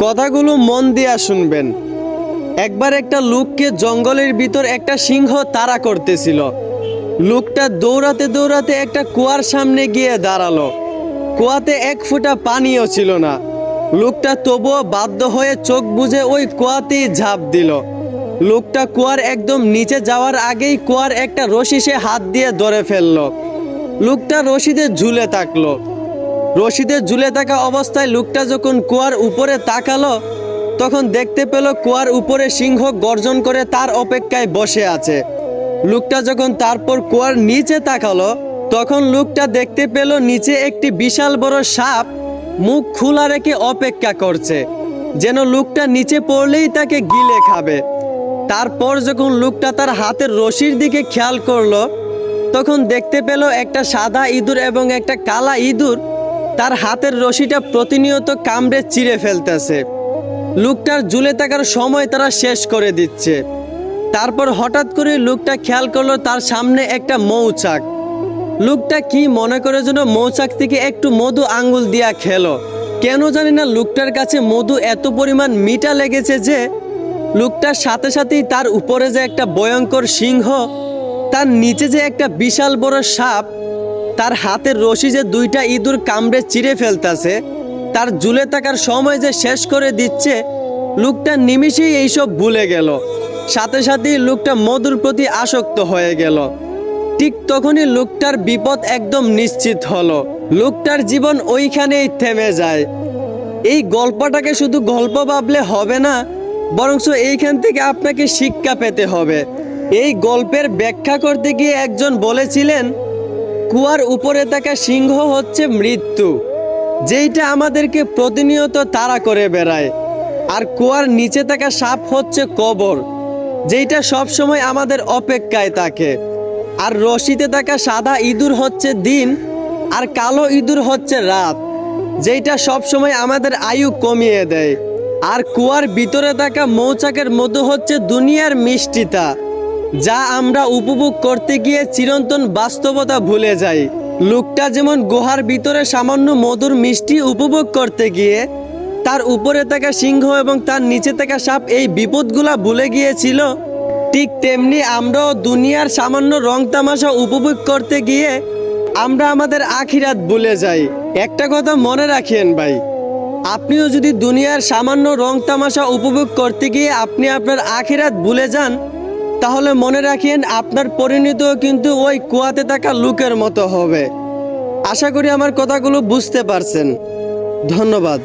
কথাগুলো মন দিয়া শুনবেন। একবার একটা লোককে জঙ্গলের ভিতর একটা সিংহ তাড়া করতেছিল। লোকটা দৌড়াতে দৌড়াতে একটা কুয়ার সামনে গিয়ে দাঁড়ালো। কুয়াতে এক ফোঁটা পানিও ছিল না। লোকটা তবুও বাধ্য হয়ে চোখ বুজে ওই কুয়াতেই ঝাঁপ দিল। লোকটা কুয়ার একদম নিচে যাওয়ার আগেই কুয়ার একটা রশি সে হাত দিয়ে ধরে ফেললো। লোকটা রশিদে ঝুলে থাকলো। রশিদে ঝুলে থাকা অবস্থায় লোকটা যখন কুয়ার উপরে তাকালো, তখন দেখতে পেল কুয়ার উপরে সিংহ গর্জন করে তার অপেক্ষায় বসে আছে। লোকটা যখন তারপর কুয়ার নিচে তাকালো, তখন লোকটা দেখতে পেল নিচে একটি বিশাল বড় সাপ মুখ খোলা রেখে অপেক্ষা করছে, যেন লোকটা নিচে পড়লেই তাকে গিলে খাবে। তারপর যখন লোকটা তার হাতের রশির দিকে খেয়াল করলো, তখন দেখতে পেল একটা সাদা ইঁদুর এবং একটা কালা ইঁদুর তার হাতের রশিটা প্রতিনিয়ত কামড়ে চিরে ফেলতেছে। লোকটার ঝুলে থাকার সময় তারা শেষ করে দিচ্ছে। তারপর হঠাৎ করে লোকটা খেয়াল করলো তার সামনে একটা মৌচাক। লোকটা কি মনে করে যেন মৌচাক থেকে একটু মধু আঙ্গুল দিয়া খেলো। কেন জানি না লোকটার কাছে মধু এত পরিমাণ মিঠা লেগেছে যে লোকটার সাথে সাথেই তার উপরে যে একটা ভয়ঙ্কর সিংহ, তার নিচে যে একটা বিশাল বড় সাপ, তার হাতের রশি যে দুইটা ইঁদুর কামড়ে চিরে ফেলতেছে, তার ঝুলে থাকার সময় যে শেষ করে দিচ্ছে, লোকটা নিমিষেই এইসব ভুলে গেল। সাথে সাথেই লোকটা মধুর প্রতি আসক্ত হয়ে গেল। ঠিক তখনই লোকটার বিপদ একদম নিশ্চিত হলো। লোকটার জীবন ওইখানেই থেমে যায়। এই গল্পটাকে শুধু গল্প ভাবলে হবে না, বরঞ্চ এইখান থেকে আপনাকে শিক্ষা পেতে হবে। এই গল্পের ব্যাখ্যা করতে গিয়ে একজন বলেছিলেন, কুয়ার উপরে থাকা সিংহ হচ্ছে মৃত্যু, যেইটা আমাদেরকে প্রতিনিয়ত তাড়া করে বেড়ায়। আর কুয়ার নিচে থাকা সাপ হচ্ছে কবর, যেইটা সবসময় আমাদের অপেক্ষায় থাকে। আর রশিতে থাকা সাদা ইঁদুর হচ্ছে দিন, আর কালো ইঁদুর হচ্ছে রাত, যেইটা সবসময় আমাদের আয়ু কমিয়ে দেয়। আর কুয়ার ভিতরে থাকা মৌচাকের মধু হচ্ছে দুনিয়ার মিষ্টিতা, যা আমরা উপভোগ করতে গিয়ে চিরন্তন বাস্তবতা ভুলে যাই। লোকটা যেমন গুহার ভিতরে সামান্য মধুর মিষ্টি উপভোগ করতে গিয়ে তার উপরে থাকা সিংহ এবং তার নিচে থাকা সাপ এই বিপদগুলা ভুলে গিয়েছিল, ঠিক তেমনি আমরাও দুনিয়ার সামান্য রং তামাশা উপভোগ করতে গিয়ে আমরা আমাদের আখিরাত ভুলে যাই। একটা কথা মনে রাখেন ভাই, আপনিও যদি দুনিয়ার সামান্য রং তামাশা উপভোগ করতে গিয়ে আপনি আপনার আখিরাত ভুলে যান, তাহলে মনে রাখেন আপনার পরিণতিও কিন্তু ওই কুয়াতে থাকা লোকের মতো হবে। আশা করি আমার কথাগুলো বুঝতে পারছেন। ধন্যবাদ।